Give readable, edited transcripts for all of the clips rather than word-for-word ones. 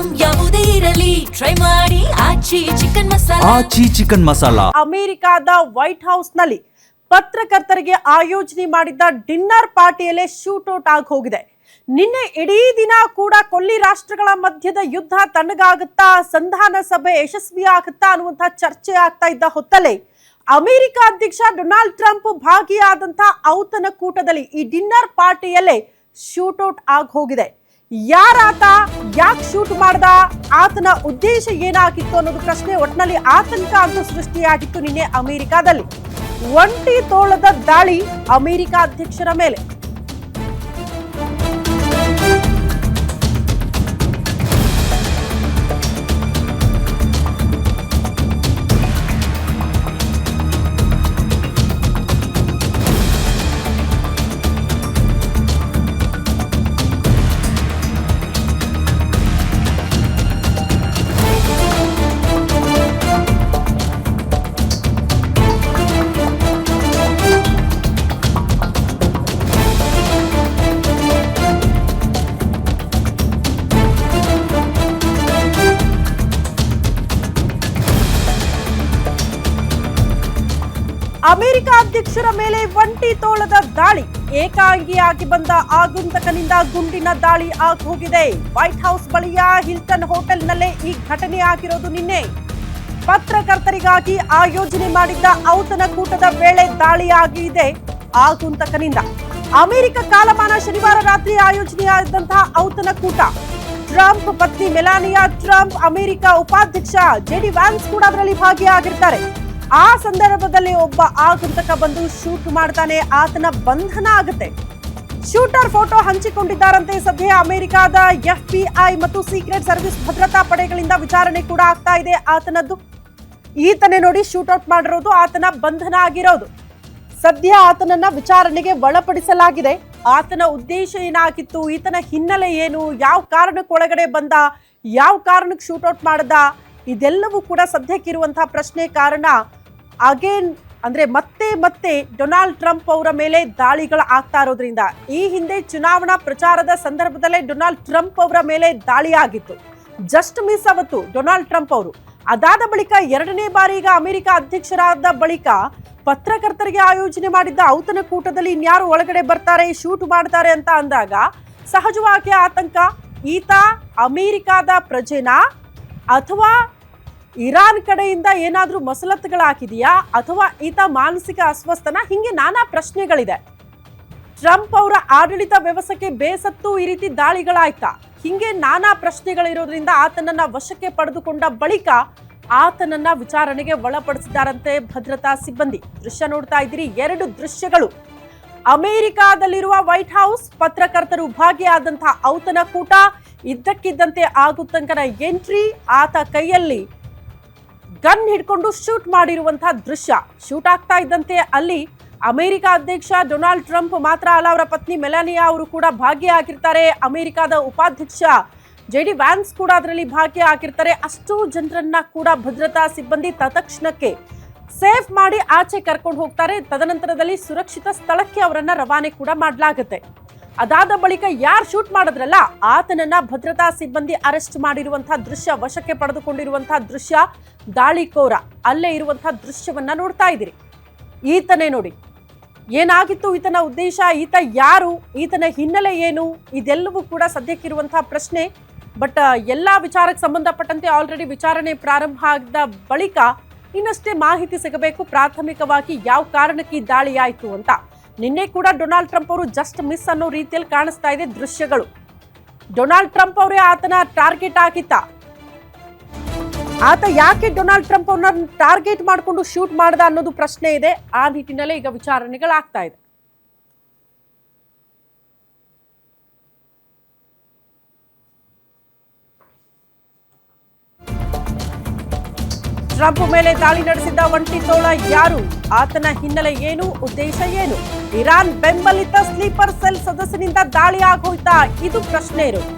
Item ಯಾವುದೇ ಇರಲಿ try ಮಾಡಿ ಆಚಿ ಚಿಕನ್ ಮಸಾಲಾ. ಅಮೆರಿಕಾದ ವೈಟ್ ಹೌಸ್ ನಲ್ಲಿ ಪತ್ರಕರ್ತರಿಗೆ ಆಯೋಜನೆ ಮಾಡಿದ್ದ ಡಿನ್ನರ್ ಪಾರ್ಟಿಯಲ್ಲೇ ಶೂಟೌಟ್ ಆಗಿ ಹೋಗಿದೆ. ನಿನ್ನೆ ಇಡೀ ದಿನ ಕೂಡ ಕೊಲ್ಲಿ ರಾಷ್ಟ್ರಗಳ ಮಧ್ಯದ ಯುದ್ಧ ತಣ್ಣಗಾಗುತ್ತಾ, ಸಂಧಾನ ಸಭೆ ಯಶಸ್ವಿ ಆಗುತ್ತಾ ಅನ್ನುವಂಥ ಚರ್ಚೆ ಆಗ್ತಾ ಇದ್ದ ಹೊತ್ತಲ್ಲೇ ಅಮೆರಿಕ ಅಧ್ಯಕ್ಷ ಡೊನಾಲ್ಡ್ ಟ್ರಂಪ್ ಭಾಗಿಯಾದಂತಹ ಔತಣಕೂಟದಲ್ಲಿ ಈ ಡಿನ್ನರ್ ಪಾರ್ಟಿಯಲ್ಲೇ ಶೂಟೌಟ್ ಆಗಿ ಹೋಗಿದೆ. ಯಾರಾತ, ಯಾಕೆ ಶೂಟ್ ಮಾಡ್ದ, ಆತನ ಉದ್ದೇಶ ಏನಾಗಿತ್ತು ಅನ್ನೋದು ಪ್ರಶ್ನೆ. ಒಟ್ಟಿನಲ್ಲಿ ಆತಂಕ ಅಂತೂ ಸೃಷ್ಟಿಯಾಗಿತ್ತು ನಿನ್ನೆ ಅಮೆರಿಕಾದಲ್ಲಿ. ಒಂಟಿ ತೋಳದ ದಾಳಿ ಅಮೆರಿಕ ಅಧ್ಯಕ್ಷರ ಮೇಲೆ. ಅಮೆರಿಕ ಅಧ್ಯಕ್ಷರ ಮೇಲೆ ಒಂಟಿ ತೋಳದ ದಾಳಿ. ಏಕಾಂಗಿಯಾಗಿ ಬಂದ ಆಗುಂತಕನಿಂದ ಗುಂಡಿನ ದಾಳಿ ಆಗಿ ಹೋಗಿದೆ. ವೈಟ್ ಹೌಸ್ ಬಳಿಯ ಹಿಲ್ಟನ್ ಹೋಟೆಲ್ನಲ್ಲೇ ಈ ಘಟನೆ ಆಗಿರೋದು. ನಿನ್ನೆ ಪತ್ರಕರ್ತರಿಗಾಗಿ ಆಯೋಜನೆ ಮಾಡಿದ್ದ ಔತಣಕೂಟದ ವೇಳೆ ದಾಳಿಯಾಗಿದೆ ಆಗುಂತಕನಿಂದ. ಅಮೆರಿಕ ಕಾಲಮಾನ ಶನಿವಾರ ರಾತ್ರಿ ಆಯೋಜನೆಯಾದಂತಹ ಔತಣಕೂಟ. ಟ್ರಂಪ್ ಪತ್ನಿ ಮೆಲಾನಿಯಾ ಟ್ರಂಪ್, ಅಮೆರಿಕ ಉಪಾಧ್ಯಕ್ಷ ಜೆಡಿ ವ್ಯಾನ್ಸ್ ಕೂಡ ಅದರಲ್ಲಿ ಭಾಗಿಯಾಗಿರ್ತಾರೆ. ಆ ಸಂದರ್ಭದಲ್ಲಿ ಒಬ್ಬ ಆಗುಂತಕ ಬಂದು ಶೂಟ್ ಮಾಡ್ತಾನೆ. ಆತನ ಬಂಧನ ಆಗುತ್ತೆ. ಶೂಟರ್ ಫೋಟೋ ಹಂಚಿಕೊಂಡಿದ್ದಾರಂತೆ. ಸದ್ಯ ಅಮೆರಿಕದ FBI ಮತ್ತು ಸೀಕ್ರೆಟ್ ಸರ್ವಿಸ್ ಭದ್ರತಾ ಪಡೆಗಳಿಂದ ವಿಚಾರಣೆ ಕೂಡ ಆಗ್ತಾ ಇದೆ ಆತನದ್ದು. ಈತನೇ ನೋಡಿ ಶೂಟೌಟ್ ಮಾಡಿರೋದು, ಆತನ ಬಂಧನ ಆಗಿರೋದು. ಸದ್ಯ ಆತನನ್ನ ವಿಚಾರಣೆಗೆ ಒಳಪಡಿಸಲಾಗಿದೆ. ಆತನ ಉದ್ದೇಶ ಏನಾಗಿತ್ತು, ಈತನ ಹಿನ್ನೆಲೆ ಏನು, ಯಾವ ಕಾರಣಕ್ಕೆ ಒಳಗಡೆ ಬಂದ, ಯಾವ ಕಾರಣಕ್ಕೆ ಶೂಟೌಟ್ ಮಾಡ್ದ, ಇದೆಲ್ಲವೂ ಕೂಡ ಸದ್ಯಕ್ಕಿರುವಂತಹ ಪ್ರಶ್ನೆ. ಕಾರಣ ಅಗೇನ್ ಅಂದ್ರೆ ಮತ್ತೆ ಡೊನಾಲ್ಡ್ ಟ್ರಂಪ್ ಅವರ ಮೇಲೆ ದಾಳಿಗಳು ಆಗ್ತಾ ಇರೋದ್ರಿಂದ. ಈ ಹಿಂದೆ ಚುನಾವಣಾ ಪ್ರಚಾರದ ಸಂದರ್ಭದಲ್ಲೇ ಡೊನಾಲ್ಡ್ ಟ್ರಂಪ್ ಅವರ ಮೇಲೆ ದಾಳಿ ಆಗಿತ್ತು. ಜಸ್ಟ್ ಮಿಸ್ ಅವತ್ತು ಡೊನಾಲ್ಡ್ ಟ್ರಂಪ್ ಅವರು. ಅದಾದ ಬಳಿಕ ಎರಡನೇ ಬಾರಿ ಈಗ ಅಮೆರಿಕ ಅಧ್ಯಕ್ಷರಾದ ಬಳಿಕ ಪತ್ರಕರ್ತರಿಗೆ ಆಯೋಜನೆ ಮಾಡಿದ್ದ ಔತಣಕೂಟದಲ್ಲಿ ಇನ್ಯಾರು ಒಳಗಡೆ ಬರ್ತಾರೆ, ಶೂಟ್ ಮಾಡ್ತಾರೆ ಅಂತ ಅಂದಾಗ ಸಹಜವಾಗಿ ಆತಂಕ. ಈತ ಅಮೆರಿಕಾದ ಪ್ರಜೆನಾ ಅಥವಾ ಇರಾನ್ ಕಡೆಯಿಂದ ಏನಾದ್ರೂ ಮಸಲತ್ತುಗಳಾಗಿದೆಯಾ ಅಥವಾ ಈತ ಮಾನಸಿಕ ಅಸ್ವಸ್ಥನ, ಹಿಂಗೆ ನಾನಾ ಪ್ರಶ್ನೆಗಳಿದೆ. ಟ್ರಂಪ್ ಅವರ ಆಡಳಿತ ವ್ಯವಸ್ಥೆಗೆ ಬೇಸತ್ತು ಈ ರೀತಿ ದಾಳಿಗಳಾಯ್ತಾ, ಹಿಂಗೆ ನಾನಾ ಪ್ರಶ್ನೆಗಳಿರೋದ್ರಿಂದ ಆತನನ್ನ ವಶಕ್ಕೆ ಪಡೆದುಕೊಂಡ ಬಳಿಕ ಆತನನ್ನ ವಿಚಾರಣೆಗೆ ಒಳಪಡಿಸಿದ್ದಾರಂತೆ ಭದ್ರತಾ ಸಿಬ್ಬಂದಿ. ದೃಶ್ಯ ನೋಡ್ತಾ ಇದ್ದೀರಿ, ಎರಡು ದೃಶ್ಯಗಳು. ಅಮೆರಿಕಾದಲ್ಲಿರುವ ವೈಟ್ ಹೌಸ್, ಪತ್ರಕರ್ತರು ಭಾಗಿಯಾದಂತಹ ಔತಣಕೂಟ. ಇದ್ದಕ್ಕಿದ್ದಂತೆ ಆಗುತ್ತಂಕನ ಎಂಟ್ರಿ, ಆತ ಕೈಯಲ್ಲಿ ಗನ್ ಹಿಡ್ಕೊಂಡು ಶೂಟ್ ಮಾಡಿರುವಂತಹ ದೃಶ್ಯ. ಶೂಟ್ ಆಗ್ತಾ ಇದ್ದಂತೆ ಅಲ್ಲಿ ಅಮೆರಿಕ ಅಧ್ಯಕ್ಷ ಡೊನಾಲ್ಡ್ ಟ್ರಂಪ್ ಮಾತ್ರ ಅಲ್ಲ, ಅವರ ಪತ್ನಿ ಮೆಲಾನಿಯಾ ಅವರು ಕೂಡ ಭಾಗಿಯಾಗಿರ್ತಾರೆ. ಅಮೆರಿಕದ ಉಪಾಧ್ಯಕ್ಷ ಜೆಡಿ ವ್ಯಾನ್ಸ್ ಕೂಡ ಅದರಲ್ಲಿ ಭಾಗಿಯಾಗಿರ್ತಾರೆ. ಅಷ್ಟು ಜನರನ್ನ ಕೂಡ ಭದ್ರತಾ ಸಿಬ್ಬಂದಿ ತತ್ಕ್ಷಣಕ್ಕೆ ಸೇಫ್ ಮಾಡಿ ಆಚೆ ಕರ್ಕೊಂಡು ಹೋಗ್ತಾರೆ. ತದನಂತರದಲ್ಲಿ ಸುರಕ್ಷಿತ ಸ್ಥಳಕ್ಕೆ ಅವರನ್ನ ರವಾನೆ ಕೂಡ ಮಾಡಲಾಗುತ್ತೆ. ಅದಾದ ಬಳಿಕ ಯಾರು ಶೂಟ್ ಮಾಡಿದ್ರಲ್ಲ ಆತನನ್ನ ಭದ್ರತಾ ಸಿಬ್ಬಂದಿ ಅರೆಸ್ಟ್ ಮಾಡಿರುವಂತಹ ದೃಶ್ಯ, ವಶಕ್ಕೆ ಪಡೆದುಕೊಂಡಿರುವಂತಹ ದೃಶ್ಯ. ದಾಳಿಕೋರ ಅಲ್ಲೇ ಇರುವಂತಹ ದೃಶ್ಯವನ್ನ ನೋಡ್ತಾ ಇದ್ದೀರಿ. ಈತನೇ ನೋಡಿ, ಏನಾಗಿತ್ತು ಈತನ ಉದ್ದೇಶ, ಈತ ಯಾರು, ಈತನ ಹಿನ್ನೆಲೆ ಏನು, ಇದೆಲ್ಲವೂ ಕೂಡ ಸದ್ಯಕ್ಕಿರುವಂತಹ ಪ್ರಶ್ನೆ. ಬಟ್ ಎಲ್ಲಾ ವಿಚಾರಕ್ಕೆ ಸಂಬಂಧಪಟ್ಟಂತೆ ಆಲ್ರೆಡಿ ವಿಚಾರಣೆ ಪ್ರಾರಂಭ ಆಗಿದ ಬಳಿಕ ಇನ್ನಷ್ಟೇ ಮಾಹಿತಿ ಸಿಗಬೇಕು ಪ್ರಾಥಮಿಕವಾಗಿ ಯಾವ ಕಾರಣಕ್ಕೆ ಈ ದಾಳಿ ಆಯಿತು ಅಂತ. ನಿನ್ನೆ ಕೂಡ ಡೊನಾಲ್ಡ್ ಟ್ರಂಪ್ ಅವರು ಜಸ್ಟ್ ಮಿಸ್ ಅನ್ನೋ ರೀತಿಯಲ್ಲಿ ಕಾಣಿಸ್ತಾ ಇದೆ ದೃಶ್ಯಗಳು. ಡೊನಾಲ್ಡ್ ಟ್ರಂಪ್ ಅವರೇ ಆತನ ಟಾರ್ಗೆಟ್ ಆಗಿತ್ತ, ಆತ ಯಾಕೆ ಡೊನಾಲ್ಡ್ ಟ್ರಂಪ್ ಅವ್ರನ್ನ ಟಾರ್ಗೆಟ್ ಮಾಡಿಕೊಂಡು ಶೂಟ್ ಮಾಡ್ದ ಅನ್ನೋದು ಪ್ರಶ್ನೆ ಇದೆ. ಆ ನಿಟ್ಟಿನಲ್ಲೇ ಈಗ ವಿಚಾರಣೆಗಳಾಗ್ತಾ ಇದೆ. ಟ್ರಂಪ್ ಮೇಲೆ ದಾಳಿ ನಡೆಸಿದ್ದ ಒಂಟಿ ತೋಳ ಯಾರು, ಆತನ ಹಿನ್ನೆಲೆ ಏನು, ಉದ್ದೇಶ ಏನು, ಇರಾನ್ ಬೆಂಬಲಿತ ಸ್ಲೀಪರ್ ಸೆಲ್ ಸದಸ್ಯನಿಂದ ದಾಳಿ ಆಗೋಯ್ತಾ, ಇದು ಪ್ರಶ್ನೆ ಇರೋದು.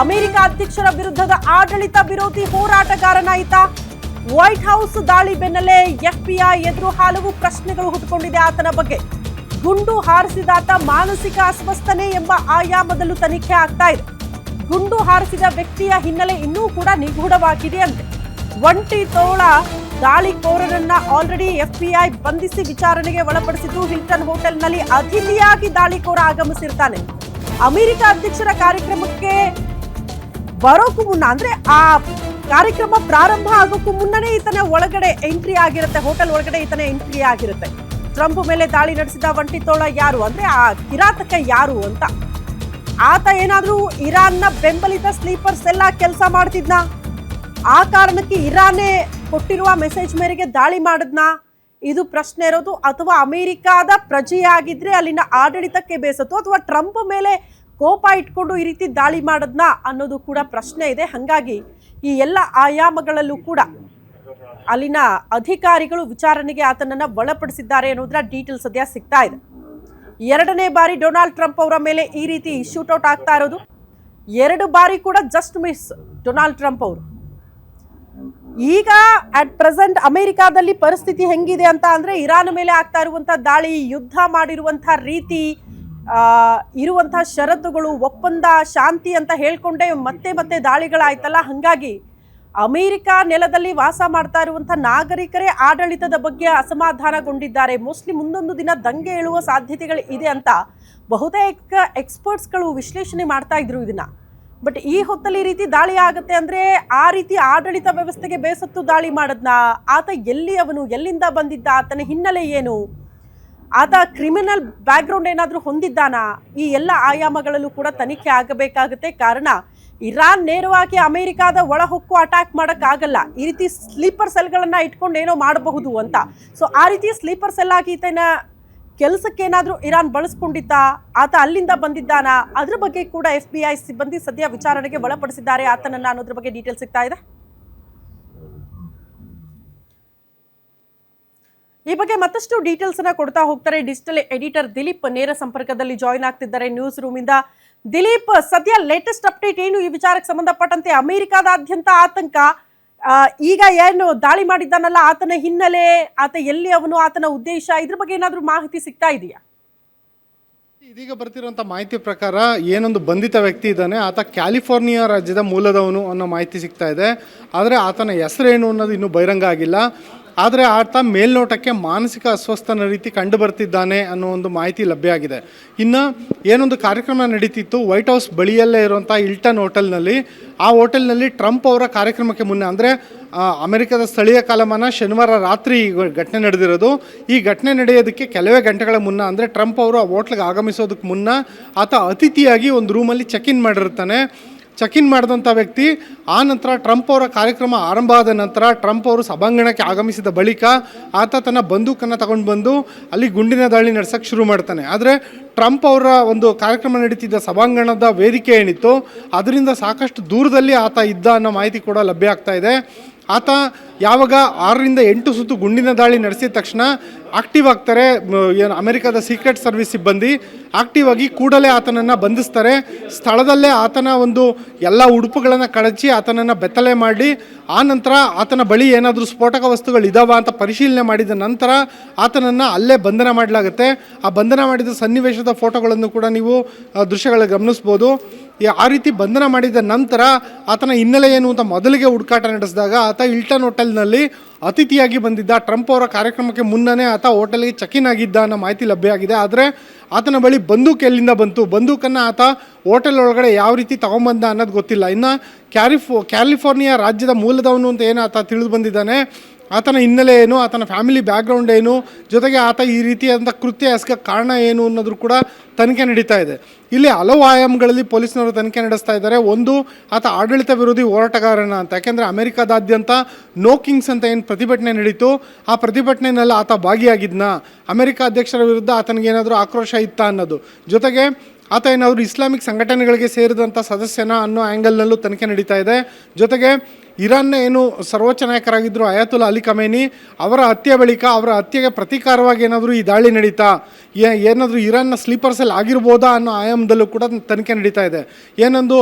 ಅಮೆರಿಕ ಅಧ್ಯಕ್ಷರ ವಿರುದ್ಧದ ಆಡಳಿತ ವಿರೋಧಿ ಹೋರಾಟಗಾರನಾಯಿತ. ವೈಟ್ ಹೌಸ್ ದಾಳಿ ಬೆನ್ನಲ್ಲೇ FBI ಎದುರು ಹಲವು ಪ್ರಶ್ನೆಗಳು ಹುಟ್ಟುಕೊಂಡಿದೆ ಆತನ ಬಗ್ಗೆ. ಗುಂಡು ಹಾರಿಸಿದಾತ ಮಾನಸಿಕ ಅಸ್ವಸ್ಥನೆ ಎಂಬ ಆಯಾಮದಲ್ಲೂ ತನಿಖೆ ಆಗ್ತಾ ಇದೆ. ಗುಂಡು ಹಾರಿಸಿದ ವ್ಯಕ್ತಿಯ ಹಿನ್ನೆಲೆ ಇನ್ನೂ ಕೂಡ ನಿಗೂಢವಾಗಿದೆ ಅಂತೆ. ಒಂಟಿ ತೋಳ ದಾಳಿಕೋರರನ್ನ ಆಲ್ರೆಡಿ FBI ಬಂಧಿಸಿ ವಿಚಾರಣೆಗೆ ಒಳಪಡಿಸಿದ್ದು, ಹಿಲ್ಟನ್ ಹೋಟೆಲ್ನಲ್ಲಿ ಅತಿಥಿಯಾಗಿ ದಾಳಿಕೋರ ಆಗಮಿಸಿರ್ತಾನೆ. ಅಮೆರಿಕ ಅಧ್ಯಕ್ಷರ ಕಾರ್ಯಕ್ರಮಕ್ಕೆ ಬರೋಕ್ಕೂ ಮುನ್ನ, ಅಂದ್ರೆ ಆ ಕಾರ್ಯಕ್ರಮ ಪ್ರಾರಂಭ ಆಗೋಕ್ಕೂ ಮುನ್ನನೇ ಈತನ ಒಳಗಡೆ ಎಂಟ್ರಿ ಆಗಿರುತ್ತೆ, ಹೋಟೆಲ್ ಒಳಗಡೆ ಈತನ ಎಂಟ್ರಿ ಆಗಿರುತ್ತೆ. ಟ್ರಂಪ್ ಮೇಲೆ ದಾಳಿ ನಡೆಸಿದ ಒಂಟಿ ತೋಳ ಯಾರು ಅಂದ್ರೆ ಆ ಕಿರಾತಕ ಯಾರು ಅಂತ. ಆತ ಏನಾದ್ರೂ ಇರಾನ್ನ ಬೆಂಬಲಿತ ಸ್ಲೀಪರ್ಸ್ ಎಲ್ಲ ಕೆಲಸ ಮಾಡ್ತಿದ್ನ, ಆ ಕಾರಣಕ್ಕೆ ಇರಾನೇ ಕೊಟ್ಟಿರುವ ಮೆಸೇಜ್ ಮೇರೆಗೆ ದಾಳಿ ಮಾಡಿದ್ನ, ಇದು ಪ್ರಶ್ನೆ ಇರೋದು. ಅಥವಾ ಅಮೆರಿಕಾದ ಪ್ರಜೆಯಾಗಿದ್ರೆ ಅಲ್ಲಿನ ಆಡಳಿತಕ್ಕೆ ಬೇಸತ್ತು, ಅಥವಾ ಟ್ರಂಪ್ ಮೇಲೆ ಕೋಪ ಇಟ್ಕೊಂಡು ಈ ರೀತಿ ದಾಳಿ ಮಾಡದ್ನ ಅನ್ನೋದು ಕೂಡ ಪ್ರಶ್ನೆ ಇದೆ. ಹಾಗಾಗಿ ಈ ಎಲ್ಲ ಆಯಾಮಗಳಲ್ಲೂ ಕೂಡ ಅಲ್ಲಿನ ಅಧಿಕಾರಿಗಳು ವಿಚಾರಣೆಗೆ ಆತನನ್ನ ಒಳಪಡಿಸಿದ್ದಾರೆ ಅನ್ನೋದರ ಡೀಟೇಲ್ಸ್ ಸದ್ಯ ಸಿಗ್ತಾ ಇದೆ. 2ನೇ ಬಾರಿ ಡೊನಾಲ್ಡ್ ಟ್ರಂಪ್ ಅವರ ಮೇಲೆ ಈ ರೀತಿ ಶೂಟೌಟ್ ಆಗ್ತಾ ಇರೋದು. 2 ಬಾರಿ ಕೂಡ ಜಸ್ಟ್ ಮಿಸ್ ಡೊನಾಲ್ಡ್ ಟ್ರಂಪ್ ಅವರು. ಈಗ ಅಟ್ ಪ್ರೆಸೆಂಟ್ ಅಮೆರಿಕಾದಲ್ಲಿ ಪರಿಸ್ಥಿತಿ ಹೆಂಗಿದೆ ಅಂತ ಅಂದ್ರೆ, ಇರಾನ್ ಮೇಲೆ ಆಗ್ತಾ ಇರುವಂತಹ ದಾಳಿ, ಯುದ್ಧ ಮಾಡಿರುವಂತಹ ರೀತಿ, ಇರುವಂತಹ ಷರತ್ತುಗಳು, ಒಪ್ಪಂದ, ಶಾಂತಿ ಅಂತ ಹೇಳ್ಕೊಂಡೆ ಮತ್ತೆ ಮತ್ತೆ ದಾಳಿಗಳಾಯ್ತಲ್ಲ. ಹಾಗಾಗಿ ಅಮೆರಿಕ ನೆಲದಲ್ಲಿ ವಾಸ ಮಾಡ್ತಾ ಇರುವಂತಹ ನಾಗರಿಕರೇ ಆಡಳಿತದ ಬಗ್ಗೆ ಅಸಮಾಧಾನಗೊಂಡಿದ್ದಾರೆ. ಮೋಸ್ಟ್ಲಿ ಮುಂದೊಂದು ದಿನ ದಂಗೆ ಏಳುವ ಸಾಧ್ಯತೆಗಳು ಇದೆ ಅಂತ ಬಹುತೇಕ ಎಕ್ಸ್ಪರ್ಟ್ಸ್ಗಳು ವಿಶ್ಲೇಷಣೆ ಮಾಡ್ತಾ ಇದ್ರು ಇದನ್ನ. ಬಟ್ ಈ ಹೊತ್ತಲ್ಲಿ ಈ ರೀತಿ ದಾಳಿ ಆಗುತ್ತೆ ಅಂದ್ರೆ, ಆ ರೀತಿ ಆಡಳಿತ ವ್ಯವಸ್ಥೆಗೆ ಬೇಸತ್ತು ದಾಳಿ ಮಾಡದ್ನ, ಆತ ಎಲ್ಲಿ ಅವನು, ಎಲ್ಲಿಂದ ಬಂದಿದ್ದ, ಆತನ ಹಿನ್ನೆಲೆ ಏನು, ಆತ ಕ್ರಿಮಿನಲ್ ಬ್ಯಾಕ್ಗ್ರೌಂಡ್ ಏನಾದರೂ ಹೊಂದಿದ್ದಾನಾ, ಈ ಎಲ್ಲ ಆಯಾಮಗಳಲ್ಲೂ ಕೂಡ ತನಿಖೆ ಆಗಬೇಕಾಗುತ್ತೆ. ಕಾರಣ ಇರಾನ್ ನೇರವಾಗಿ ಅಮೆರಿಕಾದ ಒಳಹೊಕ್ಕು ಅಟ್ಯಾಕ್ ಮಾಡೋಕ್ಕಾಗಲ್ಲ. ಈ ರೀತಿ ಸ್ಲೀಪರ್ ಸೆಲ್ಗಳನ್ನ ಇಟ್ಕೊಂಡು ಏನೋ ಮಾಡಬಹುದು ಅಂತ. ಸೊ ಆ ರೀತಿ ಸ್ಲೀಪರ್ ಸೆಲ್ ಆಗಿ ಈತನ ಕೆಲಸಕ್ಕೆ ಏನಾದರೂ ಇರಾನ್ ಬಳಸ್ಕೊಂಡಿದ್ದ, ಆತ ಅಲ್ಲಿಂದ ಬಂದಿದ್ದಾನಾ, ಅದ್ರ ಬಗ್ಗೆ ಕೂಡ FBI ಸಿಬ್ಬಂದಿ ಸದ್ಯ ವಿಚಾರಣೆಗೆ ಒಳಪಡಿಸಿದ್ದಾರೆ ಆತನನ್ನ ಅನ್ನೋದ್ರ ಬಗ್ಗೆ ಡೀಟೇಲ್ ಸಿಗ್ತಾ ಇದೆ. ಈ ಬಗ್ಗೆ ಮತ್ತಷ್ಟು ಡೀಟೇಲ್ಸ್ ಅನ್ನ ಕೊಡ್ತಾ ಹೋಗ್ತಾರೆ ಡಿಜಿಟಲ್ ಎಡಿಟರ್ ದಿಲೀಪ್ ನೇರ ಸಂಪರ್ಕದಲ್ಲಿ ಜಾಯಿನ್ ಆಗ್ತಿದ್ದಾರೆ ನ್ಯೂಸ್ ರೂಮ್ ಇಂದ. ದಿಲೀಪ್, ಸದ್ಯ ಲೇಟೆಸ್ಟ್ ಅಪ್ಡೇಟ್ ಏನು ಈ ವಿಚಾರಕ್ಕೆ ಸಂಬಂಧಪಟ್ಟಂತೆ? ಅಮೆರಿಕಾದಾದ್ಯಂತ ಆತಂಕ, ಈಗ ಏನು ದಾಳಿ ಮಾಡಿದ್ದಾನಲ್ಲ ಆತನ ಹಿನ್ನೆಲೆ, ಆತ ಎಲ್ಲಿ ಅವನು, ಆತನ ಉದ್ದೇಶ, ಇದ್ರ ಬಗ್ಗೆ ಏನಾದರೂ ಮಾಹಿತಿ ಸಿಗ್ತಾ ಇದೆಯಾ? ಇದೀಗ ಬರ್ತಿರುವಂಥ ಮಾಹಿತಿ ಪ್ರಕಾರ ಏನೊಂದು ಬಂಧಿತ ವ್ಯಕ್ತಿ ಇದ್ದಾನೆ, ಆತ ಕ್ಯಾಲಿಫೋರ್ನಿಯಾ ರಾಜ್ಯದ ಮೂಲದವನು ಅನ್ನೋ ಮಾಹಿತಿ ಸಿಗ್ತಾ ಇದೆ. ಆದರೆ ಆತನ ಹೆಸರೇನು ಅನ್ನೋದು ಇನ್ನೂ ಬಹಿರಂಗ ಆಗಿಲ್ಲ. ಆದರೆ ಆತ ಮೇಲ್ನೋಟಕ್ಕೆ ಮಾನಸಿಕ ಅಸ್ವಸ್ಥನ ರೀತಿ ಕಂಡು ಬರ್ತಿದ್ದಾನೆ ಅನ್ನೋ ಒಂದು ಮಾಹಿತಿ ಲಭ್ಯ ಆಗಿದೆ. ಇನ್ನು ಏನೊಂದು ಕಾರ್ಯಕ್ರಮ ನಡೀತಿತ್ತು ವೈಟ್ ಹೌಸ್ ಬಳಿಯಲ್ಲೇ ಇರುವಂಥ ಹಿಲ್ಟನ್ ಹೋಟೆಲ್ನಲ್ಲಿ, ಆ ಹೋಟೆಲ್ನಲ್ಲಿ ಟ್ರಂಪ್ ಅವರ ಕಾರ್ಯಕ್ರಮಕ್ಕೆ ಮುನ್ನ, ಅಂದರೆ ಅಮೆರಿಕದ ಸ್ಥಳೀಯ ಕಾಲಮಾನ ಶನಿವಾರ ರಾತ್ರಿ ಘಟನೆ ನಡೆದಿರೋದು. ಈ ಘಟನೆ ನಡೆಯೋದಕ್ಕೆ ಕೆಲವೇ ಗಂಟೆಗಳ ಮುನ್ನ, ಅಂದರೆ ಟ್ರಂಪ್ ಅವರು ಆ ಹೋಟ್ಲಿಗೆ ಆಗಮಿಸೋದಕ್ಕೆ ಮುನ್ನ ಆತ ಅತಿಥಿಯಾಗಿ ಒಂದು ರೂಮಲ್ಲಿ ಚೆಕ್ ಇನ್ ಮಾಡಿರ್ತಾನೆ. ಚೆಕ್ ಇನ್ ಮಾಡಿದಂಥ ವ್ಯಕ್ತಿ ಆ ನಂತರ ಟ್ರಂಪ್ ಅವರ ಕಾರ್ಯಕ್ರಮ ಆರಂಭ ಆದ ನಂತರ ಟ್ರಂಪ್ ಅವರು ಸಭಾಂಗಣಕ್ಕೆ ಆಗಮಿಸಿದ ಬಳಿಕ ಆತ ತನ್ನ ಬಂದೂಕನ್ನು ತಗೊಂಡು ಬಂದು ಅಲ್ಲಿ ಗುಂಡಿನ ದಾಳಿ ನಡೆಸೋಕ್ಕೆ ಶುರು ಮಾಡ್ತಾನೆ. ಆದರೆ ಟ್ರಂಪ್ ಅವರ ಒಂದು ಕಾರ್ಯಕ್ರಮ ನಡೀತಿದ್ದ ಸಭಾಂಗಣದ ವೇದಿಕೆ ಏನಿತ್ತು ಅದರಿಂದ ಸಾಕಷ್ಟು ದೂರದಲ್ಲಿ ಆತ ಇದ್ದ ಅನ್ನೋ ಮಾಹಿತಿ ಕೂಡ ಲಭ್ಯ ಆಗ್ತಾ ಇದೆ. ಆತ ಯಾವಾಗ 6ರಿಂದ 8 ಸುತ್ತು ಗುಂಡಿನ ದಾಳಿ ನಡೆಸಿದ ತಕ್ಷಣ ಆಕ್ಟಿವ್ ಆಗ್ತಾರೆ ಏನು ಅಮೆರಿಕದ ಸೀಕ್ರೆಟ್ ಸರ್ವಿಸ್ ಸಿಬ್ಬಂದಿ. ಆಕ್ಟಿವ್ ಆಗಿ ಕೂಡಲೇ ಆತನನ್ನು ಬಂಧಿಸ್ತಾರೆ. ಸ್ಥಳದಲ್ಲೇ ಆತನ ಒಂದು ಎಲ್ಲ ಉಡುಪುಗಳನ್ನು ಕಳಚಿ ಆತನನ್ನು ಬೆತ್ತಲೆ ಮಾಡಿ, ಆ ನಂತರ ಆತನ ಬಳಿ ಏನಾದರೂ ಸ್ಫೋಟಕ ವಸ್ತುಗಳು ಇದಾವ ಅಂತ ಪರಿಶೀಲನೆ ಮಾಡಿದ ನಂತರ ಆತನನ್ನು ಅಲ್ಲೇ ಬಂಧನ ಮಾಡಲಾಗುತ್ತೆ. ಆ ಬಂಧನ ಮಾಡಿದ ಸನ್ನಿವೇಶದ ಫೋಟೋಗಳನ್ನು ಕೂಡ ನೀವು ದೃಶ್ಯಗಳಲ್ಲಿ ಗಮನಿಸ್ಬೋದು. ಆ ರೀತಿ ಬಂಧನ ಮಾಡಿದ ನಂತರ ಆತನ ಹಿನ್ನೆಲೆ ಏನು ಅಂತ ಮೊದಲಿಗೆ ಹುಡುಕಾಟ ನಡೆಸಿದಾಗ ಆತ ಹಿಲ್ಟನ್ ಹೋಟೆಲ್ನಲ್ಲಿ ಅತಿಥಿಯಾಗಿ ಬಂದಿದ್ದ. ಟ್ರಂಪ್ ಅವರ ಕಾರ್ಯಕ್ರಮಕ್ಕೆ ಮುನ್ನನೇ ಆತ ಹೋಟೆಲ್ಗೆ ಚೆಕ್ ಇನ್ ಆಗಿದ್ದ ಅನ್ನೋ ಮಾಹಿತಿ ಲಭ್ಯ ಆಗಿದೆ. ಆದರೆ ಆತನ ಬಳಿ ಬಂದೂಕು ಎಲ್ಲಿಂದ ಬಂತು, ಬಂದೂಕನ್ನು ಆತ ಹೋಟೆಲ್ ಒಳಗಡೆ ಯಾವ ರೀತಿ ತಗೊಂಬಂದ ಅನ್ನೋದು ಗೊತ್ತಿಲ್ಲ. ಇನ್ನು ಕ್ಯಾಲಿಫೋರ್ನಿಯಾ ರಾಜ್ಯದ ಮೂಲದವನು ಅಂತ ಏನು ಆತ ತಿಳಿದು ಬಂದಿದ್ದಾನೆ. ಆತನ ಹಿನ್ನೆಲೆ ಏನು, ಆತನ ಫ್ಯಾಮಿಲಿ ಬ್ಯಾಕ್ಗ್ರೌಂಡ್ ಏನು, ಜೊತೆಗೆ ಆತ ಈ ರೀತಿಯಾದಂಥ ಕೃತ್ಯ ಎಸಗಕ್ಕೆ ಕಾರಣ ಏನು ಅನ್ನೋದ್ರ ಕೂಡ ತನಿಖೆ ನಡೀತಾ ಇದೆ. ಇಲ್ಲಿ ಹಲವು ಆಯಾಮಗಳಲ್ಲಿ ಪೊಲೀಸ್ನವರು ತನಿಖೆ ನಡೆಸ್ತಾ ಇದ್ದಾರೆ. ಒಂದು, ಆತ ಆಡಳಿತ ವಿರೋಧಿ ಹೋರಾಟಗಾರನ ಅಂತ, ಯಾಕೆಂದರೆ ಅಮೆರಿಕಾದಾದ್ಯಂತ ನೋ ಕಿಂಗ್ಸ್ ಅಂತ ಏನು ಪ್ರತಿಭಟನೆ ನಡೀತು, ಆ ಪ್ರತಿಭಟನೆಯಲ್ಲಿ ಆತ ಭಾಗಿಯಾಗಿದ್ನ, ಅಮೆರಿಕ ಅಧ್ಯಕ್ಷರ ವಿರುದ್ಧ ಆತನಿಗೇನಾದರೂ ಆಕ್ರೋಶ ಇತ್ತ ಅನ್ನೋದು, ಜೊತೆಗೆ ಆತ ಏನಾದರೂ ಇಸ್ಲಾಮಿಕ್ ಸಂಘಟನೆಗಳಿಗೆ ಸೇರಿದಂಥ ಸದಸ್ಯನ ಅನ್ನೋ ಆ್ಯಂಗಲ್ನಲ್ಲೂ ತನಿಖೆ ನಡೀತಾ ಇದೆ. ಜೊತೆಗೆ ಇರಾನ್ನ ಏನು ಸರ್ವೋಚ್ಚ ನಾಯಕರಾಗಿದ್ದರು ಅಯಾತುಲ್ಲಾ ಅಲಿ ಖಮೇನಿ ಅವರ ಹತ್ಯೆ ಬಳಿಕ ಅವರ ಹತ್ಯೆಗೆ ಪ್ರತೀಕಾರವಾಗಿ ಏನಾದರೂ ಈ ದಾಳಿ ನಡೀತಾ, ಏನಾದರೂ ಇರಾನ್ನ ಸ್ಲೀಪರ್ಸಲ್ಲಿ ಆಗಿರ್ಬೋದಾ ಅನ್ನೋ ಆಯಾಮದಲ್ಲೂ ಕೂಡ ತನಿಖೆ ನಡೀತಾ ಇದೆ. ಏನೊಂದು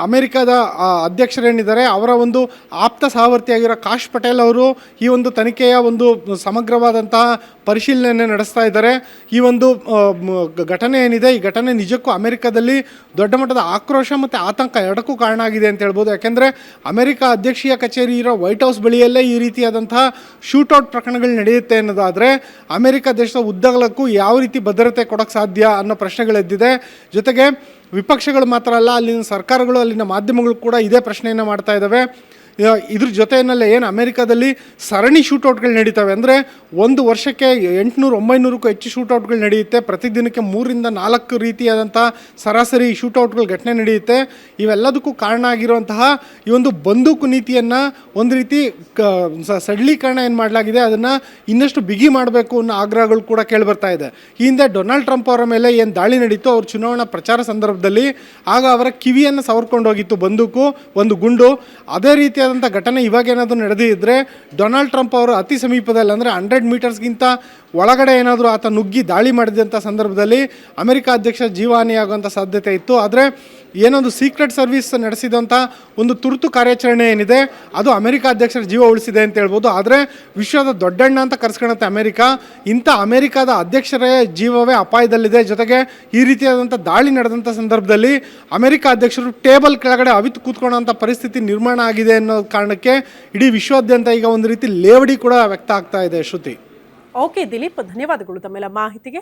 ಅಮೆರಿಕದ ಅಧ್ಯಕ್ಷರೇನಿದ್ದಾರೆ ಅವರ ಒಂದು ಆಪ್ತ ಸಹವರ್ತಿಯಾಗಿರೋ ಕಾಶ್ ಪಟೇಲ್ ಅವರು ಈ ಒಂದು ತನಿಖೆಯ ಒಂದು ಸಮಗ್ರವಾದಂತಹ ಪರಿಶೀಲನೆ ನಡೆಸ್ತಾ ಇದ್ದಾರೆ. ಈ ಒಂದು ಘಟನೆ ಏನಿದೆ, ಈ ಘಟನೆ ನಿಜಕ್ಕೂ ಅಮೆರಿಕದಲ್ಲಿ ದೊಡ್ಡ ಮಟ್ಟದ ಆಕ್ರೋಶ ಮತ್ತು ಆತಂಕ ಎರಡಕ್ಕೂ ಕಾರಣ ಆಗಿದೆ ಅಂತ ಹೇಳ್ಬೋದು. ಯಾಕೆಂದರೆ ಅಮೆರಿಕ ಅಧ್ಯಕ್ಷೀಯ ಕಚೇರಿ ಇರೋ ವೈಟ್ ಹೌಸ್ ಬಳಿಯಲ್ಲೇ ಈ ರೀತಿಯಾದಂತಹ ಶೂಟೌಟ್ ಪ್ರಕರಣಗಳು ನಡೆಯುತ್ತೆ ಅನ್ನೋದಾದರೆ ಅಮೆರಿಕ ದೇಶದ ಉದ್ದಗಲಕ್ಕೂ ಯಾವ ರೀತಿ ಭದ್ರತೆ ಕೊಡೋಕ್ಕೆ ಸಾಧ್ಯ ಅನ್ನೋ ಪ್ರಶ್ನೆಗಳೆದ್ದಿದೆ. ಜೊತೆಗೆ ವಿಪಕ್ಷಗಳು ಮಾತ್ರ ಅಲ್ಲ, ಅಲ್ಲಿನ ಸರ್ಕಾರಗಳು, ಅಲ್ಲಿನ ಮಾಧ್ಯಮಗಳು ಕೂಡ ಇದೇ ಪ್ರಶ್ನೆಯನ್ನು ಮಾಡ್ತಾ ಇದ್ದಾವೆ. ಇದ್ರ ಜೊತೆಯಲ್ಲೇ ಏನು ಅಮೆರಿಕದಲ್ಲಿ ಸರಣಿ ಶೂಟೌಟ್ಗಳು ನಡೀತವೆ, ಅಂದರೆ ಒಂದು ವರ್ಷಕ್ಕೆ 800-900ಕ್ಕೂ ಹೆಚ್ಚು ಶೂಟೌಟ್ಗಳು ನಡೆಯುತ್ತೆ. ಪ್ರತಿದಿನಕ್ಕೆ 3-4 ರೀತಿಯಾದಂಥ ಸರಾಸರಿ ಶೂಟೌಟ್ಗಳು ಘಟನೆ ನಡೆಯುತ್ತೆ. ಇವೆಲ್ಲದಕ್ಕೂ ಕಾರಣ ಆಗಿರುವಂತಹ ಈ ಒಂದು ಬಂದೂಕು ನೀತಿಯನ್ನು ಒಂದು ರೀತಿ ಸಡಲೀಕರಣ ಏನು ಮಾಡಲಾಗಿದೆ, ಅದನ್ನು ಇನ್ನಷ್ಟು ಬಿಗಿ ಮಾಡಬೇಕು ಅನ್ನೋ ಆಗ್ರಹಗಳು ಕೂಡ ಕೇಳಿಬರ್ತಾ ಇದೆ. ಈ ಹಿಂದೆ ಡೊನಾಲ್ಡ್ ಟ್ರಂಪ್ ಅವರ ಮೇಲೆ ಏನು ದಾಳಿ ನಡೀತು ಅವ್ರ ಚುನಾವಣಾ ಪ್ರಚಾರ ಸಂದರ್ಭದಲ್ಲಿ, ಆಗ ಅವರ ಕಿವಿಯನ್ನು ಸವರ್ಕೊಂಡು ಹೋಗಿತ್ತು ಬಂದೂಕು, ಒಂದು ಗುಂಡು. ಅದೇ ರೀತಿಯಾದಂಥ ಘಟನೆ ಇವಾಗೇನಾದರೂ ನಡೆದಿದ್ದರೆ ಡೊನಾಲ್ಡ್ ಟ್ರಂಪ್ ಅವರು ಅತಿ ಸಮೀಪದಲ್ಲಿ, ಅಂದರೆ 100 ಮೀಟರ್ಸ್ಗಿಂತ ಒಳಗಡೆ ಏನಾದರೂ ಆತ ನುಗ್ಗಿ ದಾಳಿ ಮಾಡಿದಂಥ ಸಂದರ್ಭದಲ್ಲಿ ಅಮೆರಿಕ ಅಧ್ಯಕ್ಷ ಜೀವಹಾನಿಯಾಗುವಂಥ ಸಾಧ್ಯತೆ ಇತ್ತು. ಆದರೆ ಏನೊಂದು ಸೀಕ್ರೆಟ್ ಸರ್ವಿಸ್ ನಡೆಸಿದಂಥ ಒಂದು ತುರ್ತು ಕಾರ್ಯಾಚರಣೆ ಏನಿದೆ ಅದು ಅಮೆರಿಕ ಅಧ್ಯಕ್ಷರ ಜೀವ ಉಳಿಸಿದೆ ಅಂತ ಹೇಳ್ಬೋದು. ಆದರೆ ವಿಶ್ವದ ದೊಡ್ಡಣ್ಣ ಅಂತ ಕರೆಸ್ಕೊಳ್ಳುತ್ತೆ ಅಮೆರಿಕ. ಇಂಥ ಅಮೆರಿಕದ ಅಧ್ಯಕ್ಷರ ಜೀವವೇ ಅಪಾಯದಲ್ಲಿದೆ. ಜೊತೆಗೆ ಈ ರೀತಿಯಾದಂಥ ದಾಳಿ ನಡೆದಂಥ ಸಂದರ್ಭದಲ್ಲಿ ಅಮೆರಿಕ ಅಧ್ಯಕ್ಷರು ಟೇಬಲ್ ಕೆಳಗಡೆ ಅವಿತು ಕೂತ್ಕೊಳ್ಳೋಂಥ ಪರಿಸ್ಥಿತಿ ನಿರ್ಮಾಣ ಆಗಿದೆ ಅನ್ನೋ ಕಾರಣಕ್ಕೆ ಇಡೀ ವಿಶ್ವಾದ್ಯಂತ ಈಗ ಒಂದು ರೀತಿ ಲೇವಡಿ ಕೂಡ ವ್ಯಕ್ತ ಆಗ್ತಾ ಇದೆ. ಶ್ರುತಿ. ಓಕೆ ದಿಲೀಪ್, ಧನ್ಯವಾದಗಳು ತಮ್ಮೆಲ್ಲ ಮಾಹಿತಿಗೆ.